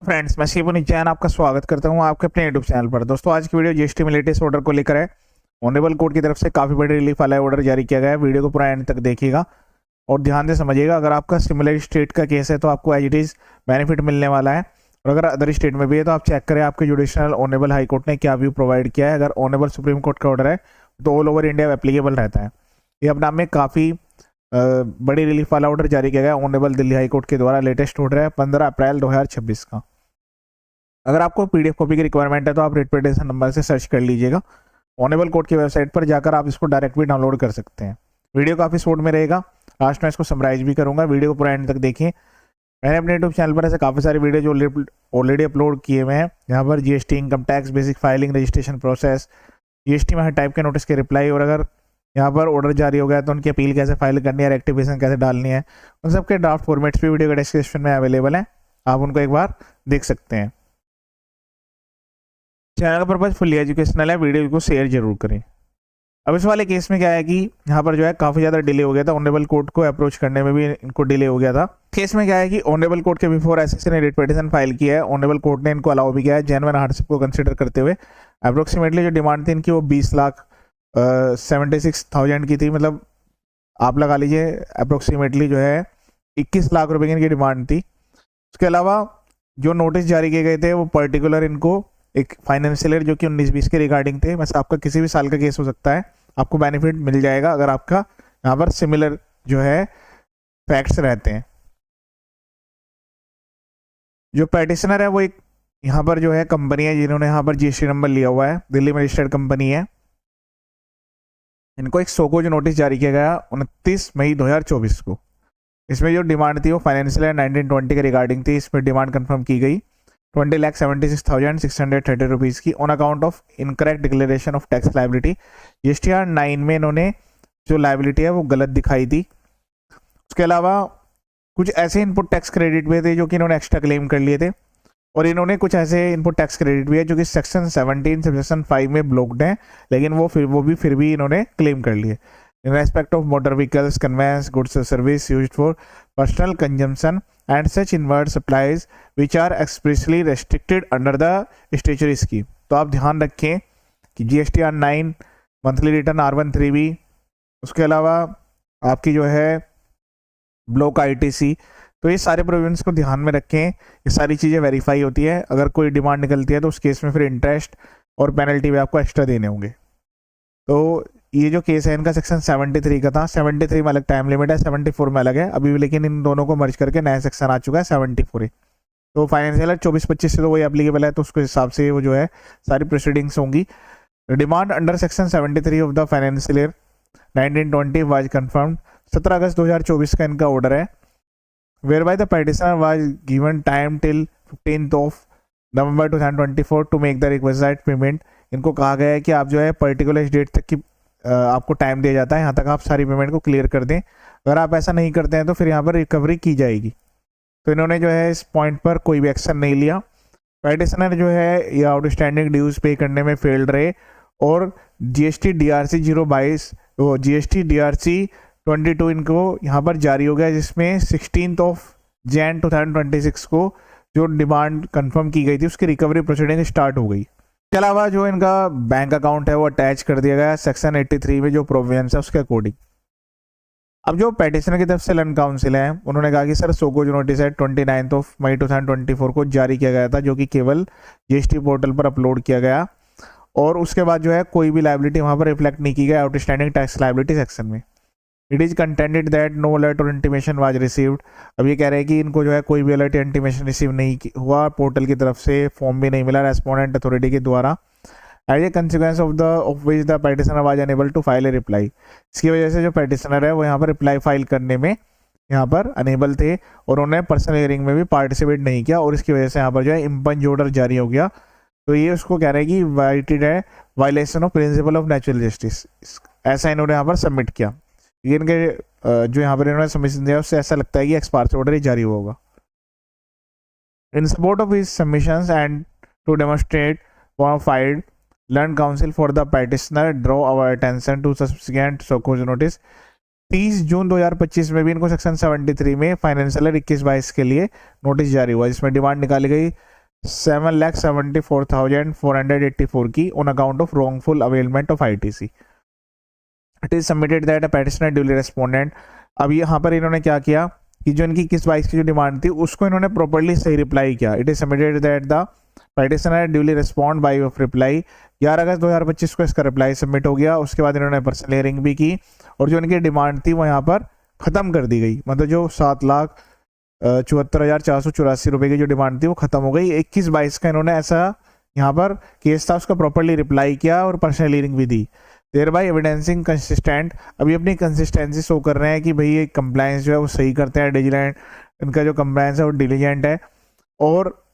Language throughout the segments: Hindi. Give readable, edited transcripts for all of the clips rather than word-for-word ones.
फ्रेंड्स, मैं शिवनी जैन आपका स्वागत करता हूं आपके अपने यूट्यूब चैनल पर। दोस्तों, आज की वीडियो जीएसटी में लेटेस्ट ऑर्डर को लेकर है। ऑनरेबल कोर्ट की तरफ से काफी बड़ी रिलीफ वाला ऑर्डर जारी किया गया है। वीडियो को पूरा एंड तक देखिएगा और ध्यान से समझिएगा। अगर आपका सिमिलर स्टेट का केस है तो आपको एज इट इज बेनिफिट मिलने वाला है, और अगर अदर स्टेट में भी है तो आप चेक करें आपके जुडिशनल ऑनरेबल हाई कोर्ट ने क्या व्यू प्रोवाइड किया है। अगर ऑनरेबल सुप्रीम कोर्ट का ऑर्डर है तो ऑल ओवर इंडिया एप्लीकेबल रहता है। ये अपने आप में काफी बड़ी रिलीफ वाला ऑर्डर जारी किया गया ऑनरेबल दिल्ली हाई कोर्ट के द्वारा। लेटेस्ट ऑर्डर है 15 अप्रैल 2026 का। अगर आपको पीडीएफ कॉपी की रिक्वायरमेंट है तो आप रेट पेटेशन नंबर से सर्च कर लीजिएगा। ऑनेबल कोर्ट की वेबसाइट पर जाकर आप इसको डायरेक्ट भी डाउनलोड कर सकते हैं। वीडियो काफ़ी शॉर्ट में रहेगा, लास्ट में इसको समराइज भी करूंगा। वीडियो को पूरा एंड तक देखिए। मैंने अपने यूट्यूब चैनल पर ऐसे काफ़ी सारे वीडियो जो ऑलरेडी अपलोड किए हुए हैं। यहाँ पर GST, income tax, basic filing, registration process, GST में हर टाइप के नोटिस के रिप्लाई, और अगर यहाँ पर ऑर्डर जारी हो गया तो उनकी अपील कैसे फाइल करनी है, रेक्टिफिकेशन कैसे डालनी है, उन सबके ड्राफ्ट फॉर्मेट्स भी वीडियो के डिस्क्रिप्शन में अवेलेबल है। आप उनको एक बार देख सकते हैं। चैनल का पर्पज फुली एजुकेशनल है, वीडियो को शेयर जरूर करें। अब इस वाले केस में क्या है कि यहाँ पर जो है काफ़ी ज़्यादा डिले हो गया था। ऑनरेबल कोर्ट को अप्रोच करने में भी इनको डिले हो गया था। केस में क्या है कि ऑनरेबल कोर्ट के बिफोर एसएससी ने रिट पिटीशन फाइल किया है। ऑनरेबल कोर्ट ने इनको अलाउ भी किया है जेन्युइन हार्डशिप को कंसिडर करते हुए। अप्रोक्सीमेटली जो डिमांड थी इनकी वो 20,76,000 की थी। मतलब आप लगा लीजिए अप्रोक्सीमेटली जो है 21 लाख रुपए की इनकी डिमांड थी। उसके अलावा जो नोटिस जारी किए गए थे वो पर्टिकुलर इनको एक फाइनेंशियल ईयर जो कि 19-20 के रिगार्डिंग थे। बस आपका किसी भी साल का केस हो सकता है, आपको बेनिफिट मिल जाएगा अगर आपका यहाँ पर सिमिलर जो है फैक्ट्स रहते हैं। जो पेटिशनर है वो एक यहाँ पर जो है कंपनी है जिन्होंने यहाँ पर जीएसटी नंबर लिया हुआ है, दिल्ली में रजिस्टर्ड कंपनी है। इनको एक सोको जो नोटिस जारी किया गया 29 मई 2024 को। इसमें जो डिमांड थी वो फाइनेंशियल ईयर 1920 के रिगार्डिंग थी। इसमें डिमांड कंफर्म की गई 20,76,630 रुपीज़ की on account of incorrect declaration of tax liability. GSTR 9 में इन्होंने जो लाइबिलिटी है वो गलत दिखाई थी। उसके अलावा कुछ ऐसे इनपुट टैक्स क्रेडिट भी थे जो कि इन्होंने एक्स्ट्रा क्लेम कर लिए थे, और इन्होंने कुछ ऐसे इनपुट टैक्स क्रेडिट भी है जो कि सेक्शन 17 से सेक्शन 5 में ब्लॉक्ड हैं, लेकिन वो फिर भी इन्होंने क्लेम कर लिए। In respect of motor vehicles, conveyance, goods और service used for personal consumption and such inward supplies which are expressly restricted under the statutory scheme. तो आप ध्यान रखें कि जीएसटीआर 9, मंथली रिटर्न R13B, उसके अलावा आपकी जो है ब्लॉक आईटीसी, तो ये सारे प्रोविजंस को ध्यान में रखें। ये सारी चीज़ें वेरीफाई होती है। अगर कोई डिमांड निकलती है तो उस केस में फिर इंटरेस्ट और पेनल्टी भी आपको एक्स्ट्रा देने होंगे। तो ये जो केस है इनका सेक्शन 73 का था। 73 में अलग टाइम लिमिट है, 74 में अलग है अभी भी, लेकिन इन दोनों को मर्ज करके नया सेक्शन आ चुका है 74। तो फाइनेंशियल 24-25 से तो वही एप्लीकेबल है, तो उसके हिसाब से वो जो है सारी प्रोसीडिंग्स होंगी। Demand under section 73 of the financial year 1920 was confirmed. 17 अगस्त 2024 का इनका ऑर्डर है। whereby the petitioner was given time till 15th of November 2024 to make the requisite payment। इनको कहा गया है कि आप जो है पर्टिकुलर डेट तक की आपको टाइम दिया जाता है, यहाँ तक आप सारी पेमेंट को क्लियर कर दें। अगर आप ऐसा नहीं करते हैं तो फिर यहाँ पर रिकवरी की जाएगी। तो इन्होंने जो है इस पॉइंट पर कोई भी एक्शन नहीं लिया। पेटिशनर जो है ये आउटस्टैंडिंग ड्यूज पे करने में फेल्ड रहे, और जीएसटी DRC 022 जीएसटी DRC 22 इनको यहाँ पर जारी हो गया, जिसमें 16 Jan 2026 को जो डिमांड कंफर्म की गई थी उसकी रिकवरी प्रोसीडिंग स्टार्ट हो गई। इसके अलावा जो इनका बैंक अकाउंट है वो अटैच कर दिया गया सेक्शन 83 में जो प्रोविजंस है उसके अकॉर्डिंग। अब जो पेटिशनर की तरफ से लैंड काउंसिल है उन्होंने कहा कि सर सोको जो नोटिस है 29 मई 2024 को जारी किया गया था, जो कि केवल जीएसटी पोर्टल पर अपलोड किया गया, और उसके बाद जो है कोई भी लाइबिलिटी वहाँ पर रिफ्लेक्ट नहीं की गई आउटस्टैंडिंग टैक्स लाइबिलिटी सेक्शन में। It is contended that no alert और इंटीमेशन वाज रिसीव्ड। अब ये कह रहे हैं कि इनको जो है कोई भी अलर्ट या इंटीमेशन रिसीव नहीं हुआ, पोर्टल की तरफ से फॉर्म भी नहीं मिला रेस्पोंडेंट अथॉरिटी के द्वारा। As a consequence of which the petitioner was unable to file a reply. इसकी वजह से जो पेटिशनर है वो यहाँ पर रिप्लाई फाइल करने में यहाँ पर अनेबल थे, और उन्होंने पर्सनल हियरिंग में भी पार्टिसिपेट नहीं किया, और इसकी वजह से यहाँ पर जो है इम्पंज ऑर्डर जारी हो गया। तो ये उसको कह रहे हैं कि वाइटेड है violation of principle of natural justice, ऐसा इन्होंने यहाँ पर सबमिट किया। इनके जो यहाँ पर इन्होंने सबमिशन दिया उससे ऐसा लगता है कि एक्सपार्स ऑर्डर ही जारी होगा। In support of his submissions and to demonstrate filed learned counsel for the petitioner draw our attention to subsequent SOCO's notice 30 जून 2025 में भी इनको सेक्शन 73 में फाइनेंशियल ईयर 21-22 के लिए नोटिस जारी हुआ, जिसमें डिमांड निकाली गई 7,74,484 की on account of wrongful availment of ITC. It is submitted that a petitioner duly respondent. अब यहाँ पर इन्होंने क्या किया कि जो इनकी 21-22 की जो डिमांड थी उसको इन्होंने प्रॉपर्ली सही रिप्लाई किया. It is submitted that the petitioner duly respond by of reply. 11 अगस्त 2025 को इसका रिप्लाई सबमिट हो गया. उसके बाद इन्होंने पर्सनल हियरिंग भी की और जो इनकी डिमांड थी वो यहाँ पर ख़त्म कर दी गई. मतलब जो 7,74,484 रुपये की जो डिमांड थी वो ख़त्म हो गई. 21-22 का इन्होंने ऐसा यहाँ पर केस था उसका प्रॉपर्ली रिप्लाई किया और पर्सनल हियरिंग भी दी. Thereby evidencing consistent. अभी अपनी कंसिस्टेंसी शो कर रहे हैं कि भाई ये कंप्लायंस जो है वो सही करते हैं, डिलिजेंट, इनका जो कंप्लायंस है वो डिलिजेंट है और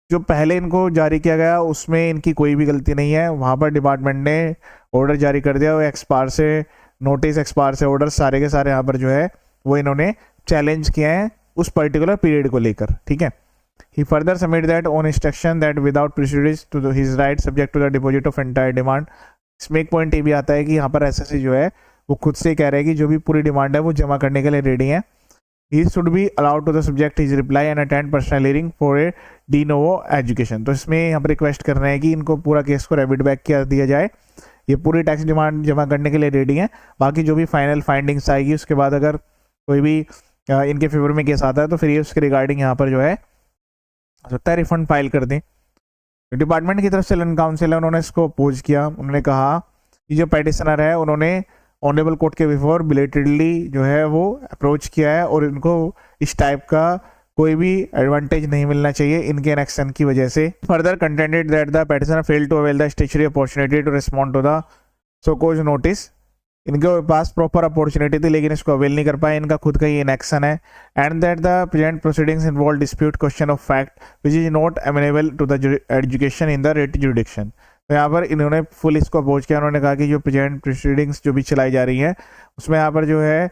जो पहले इनको जारी किया गया उसमें इनकी कोई भी गलती नहीं है. वहाँ पर डिपार्टमेंट ने ऑर्डर जारी कर दिया, वो एक्सपायर से नोटिस, एक्सपायर से ऑर्डर सारे के सारे यहाँ पर जो है वो इन्होंने चैलेंज किए हैं उस पर्टिकुलर पीरियड को लेकर. ठीक है. He further submit that on instruction that without prejudice to his right subject to the deposit of entire demand. इसमें एक पॉइंट ये भी आता है कि यहाँ पर एसएससी जो है वो खुद से कह रहे हैं कि जो भी पूरी डिमांड है वो जमा करने के लिए रेडी है. He should be allowed to the subject his reply and attend personal hearing for a de novo education. तो इसमें यहाँ पर रिक्वेस्ट कर रहे हैं कि इनको पूरा केस को रेबिट बैक कर दिया जाए. ये पूरी टैक्स डिमांड जमा करने के लिए रेडी है. बाकी जो भी फाइनल फाइंडिंग्स आएगी उसके बाद अगर कोई भी इनके फेवर में केस आता है तो फिर ये उसके रिगार्डिंग यहाँ पर जो है सकता है रिफंड फाइल कर दें. डिपार्टमेंट की तरफ से लैंड काउंसिल है, उन्होंने इसको अपोज किया. उन्होंने कहा कि जो पेटिशनर है उन्होंने ऑनरेबल कोर्ट के बिफोर बिलेटेडली जो है वो अप्रोच किया है और इनको इस टाइप का कोई भी एडवांटेज नहीं मिलना चाहिए इनके इनएक्शन की वजह से. Further contended that the petitioner fail to avail the statutory opportunity to respond to the show cause notice. इनके पास प्रॉपर अपॉर्चुनिटी थी लेकिन इसको अवेल नहीं कर पाए, इनका खुद का ये इनएक्शन है. And that the present proceedings involve dispute question of fact which is not amenable to the adjudication in the writ jurisdiction. तो यहाँ पर इन्होंने फुल इसको अपोज किया. उन्होंने कहा कि जो प्रेजेंट प्रोसीडिंग्स जो भी चलाई जा रही हैं उसमें यहाँ पर जो है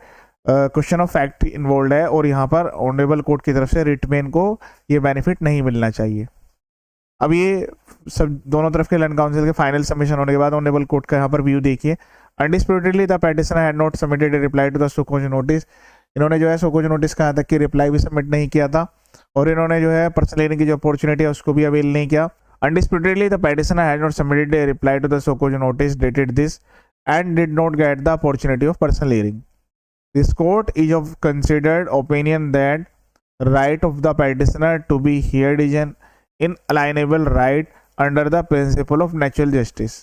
क्वेश्चन ऑफ फैक्ट इन्वॉल्व है और यहाँ पर ऑनरेबल कोर्ट की तरफ से रिट में इनको ये बेनिफिट नहीं मिलना चाहिए. अब ये सब दोनों तरफ के लैंड काउंसिल के फाइनल सबमिशन होने के बाद ऑनरेबल कोर्ट का यहाँ पर व्यू देखिए. Undisputedly the petitioner had not submitted a reply to the show cause notice. इन्होंने जो है सो कॉज नोटिस का यहाँ तक कि रिप्लाई भी सबमिट नहीं किया था और इन्होंने जो है पर्सनल हियरिंग की जो अपॉर्चुनिटी है उसको भी अवेल नहीं किया. Undisputedly, the petitioner had not submitted a reply to the so-called notice dated this and did not get the opportunity of personal hearing. This court is of considered opinion that right of the petitioner to be heard is an inalienable right under the principle of natural justice.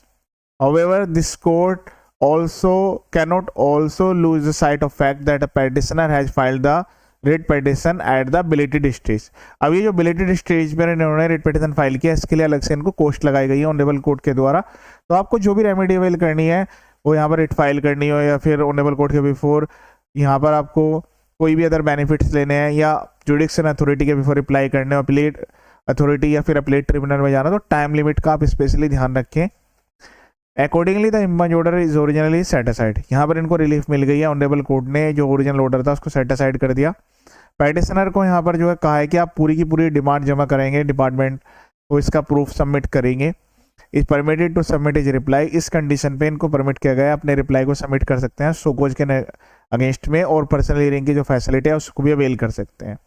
However, this court also cannot also lose the sight of fact that a petitioner has filed the writ petition at the belated stage. अब ये जो बिलेटेड स्टेज पर इन्होंने रिट पिटीशन फाइल किया इसके लिए अलग से इनको कॉस्ट लगाई गई है ऑनरेबल कोर्ट के द्वारा. तो आपको जो भी रेमेडी अवेल करनी है वो यहाँ पर रिट फाइल करनी हो या फिर ऑनरेबल कोर्ट के बिफोर यहाँ पर आपको कोई भी अदर बेनिफिट्स लेने हैं या जुडिक्शन अथॉरिटी के बिफोर अप्लाई करने हो, अपीलेट अथॉरिटी या फिर अपीलेट ट्रिब्यूनल में जाना, तो टाइम लिमिट का आप स्पेशली ध्यान रखें. Accordingly the impugned order is originally set aside. यहाँ पर इनको रिलीफ मिल गई है. ऑनरेबल कोर्ट ने जो ओरिजिनल ऑर्डर था उसको सेट असाइड कर दिया. पेटिशनर को यहाँ पर जो है कहा है कि आप पूरी की पूरी डिमांड जमा करेंगे, डिपार्टमेंट को इसका प्रूफ सबमिट करेंगे. Is permitted to submit is reply. इस कंडीशन पे इनको परमिट किया गया है अपने रिप्लाई को सबमिट कर सकते हैं सोकोज के अगेंस्ट में और पर्सनल हियरिंग की जो फैसिलिटी है उसको भी अवेल कर सकते हैं.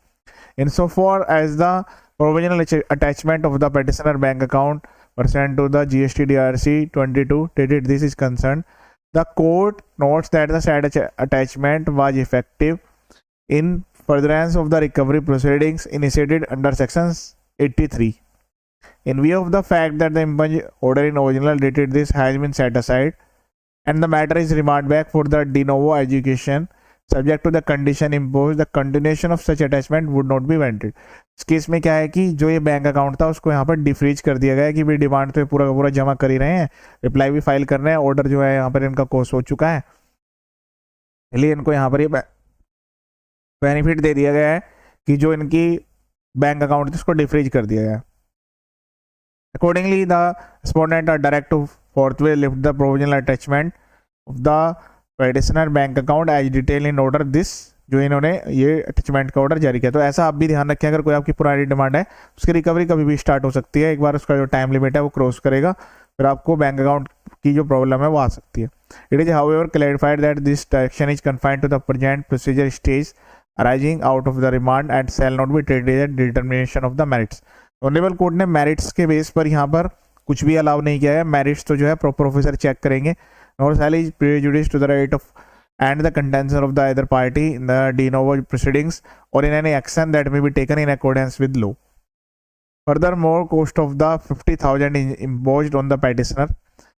In so far as the provisional attachment of the petitioner bank account pursuant to the GST DRC 22 dated this is concerned, the court notes that the said attachment was effective in furtherance of the recovery proceedings initiated under sections 83. In view of the fact that the impugned order in original dated this has been set aside and the matter is remanded back for the de novo education subject to the condition imposed, the continuation of such attachment would not be wanted. इस केस में क्या है कि जो ये बैंक अकाउंट था उसको यहाँ पर डिफ्रीज कर दिया गया है कि भाई डिमांड तो पूरा का पूरा जमा कर ही रहे हैं, रिप्लाई भी फाइल कर रहे हैं, ऑर्डर जो है यहाँ पर इनका कोर्स हो चुका है, इसलिए इनको यहाँ पर ये बेनिफिट दे दिया गया है कि जो इनकी बैंक अकाउंट थी उसको डिफ्रीज कर दिया गया. Accordingly the respondent are direct to forthwith lift the provisional attachment of the petitioner bank account as detail in order this. जो इन्होंने ये अटैचमेंट का ऑर्डर जारी किया. तो ऐसा आप भी ध्यान रखें अगर कोई आपकी पुरानी डिमांड है उसकी रिकवरी कभी भी स्टार्ट हो सकती है. एक बार उसका जो टाइम लिमिट है वो क्रॉस करेगा फिर आपको बैंक अकाउंट की जो प्रॉब्लम है वो आ सकती है। It is however clarified that this direction is confined to the present procedure stage arising out of the remand and shall not be treated as determination of the merits. Honourable court ने मेरिट्स के बेस पर यहाँ पर कुछ भी अलाउ नहीं किया है। मेरिट्स तो जो है प्रॉपर ऑफिसर चेक करेंगे। Nor shall is prejudice to the right of and the contention of the either party in the de novo proceedings or in any action that may be taken in accordance with law. Furthermore, cost of the 50,000 imposed on the petitioner,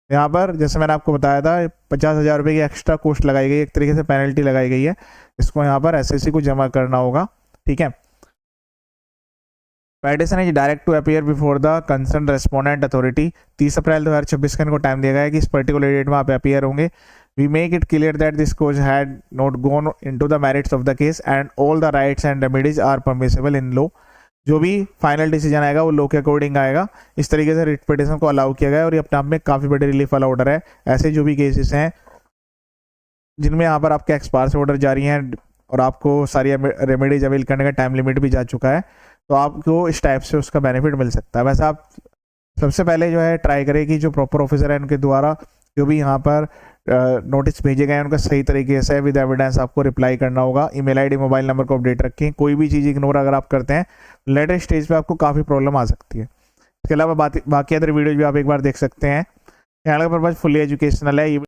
यहाँ पर जैसे मैंने आपको बताया था 50,000 रुपये की एक्स्ट्रा कॉस्ट लगाई गई, एक तरीके से पेनल्टी लगाई गई है, इसको यहाँ पर एसएससी को जमा करना होगा। ठीक है। Petition is direct to appear before the concern respondent authority. 30 अप्रैल 2026 को इनको टाइम दिया गया है कि इस पर्टिकुलर डेट में आप अपीयर होंगे। We make it clear that this court had not gone into the merits of the case and all the rights and remedies are permissible in law. जो भी फाइनल डिसीजन आएगा वो लॉ के अकॉर्डिंग आएगा। इस तरीके से रिट पिटिशन को अलाउ किया गया है और ये अपने आप में काफ़ी बड़े रिलीफ वाला ऑर्डर है। ऐसे जो भी केसेस हैं जिनमें यहाँ पर आपके एक्सपायर से ऑर्डर जारी हैं और आपको सारी रेमेडीज अवेल करने का टाइम लिमिट भी जा चुका है, तो आपको इस टाइप से उसका बेनिफिट मिल सकता है। वैसे आप सबसे पहले जो है ट्राई करें कि जो प्रॉपर ऑफिसर है उनके द्वारा जो भी यहाँ पर नोटिस भेजे गए हैं उनका सही तरीके से विद एविडेंस आपको रिप्लाई करना होगा। ईमेल आईडी मोबाइल नंबर को अपडेट रखें। कोई भी चीज़ इग्नोर अगर आप करते हैं लेटर स्टेज पे आपको काफ़ी प्रॉब्लम आ सकती है। इसके अलावा बाकी अदर वीडियोज भी आप एक बार देख सकते हैं। चैनल का पर्पज फुली एजुकेशनल है।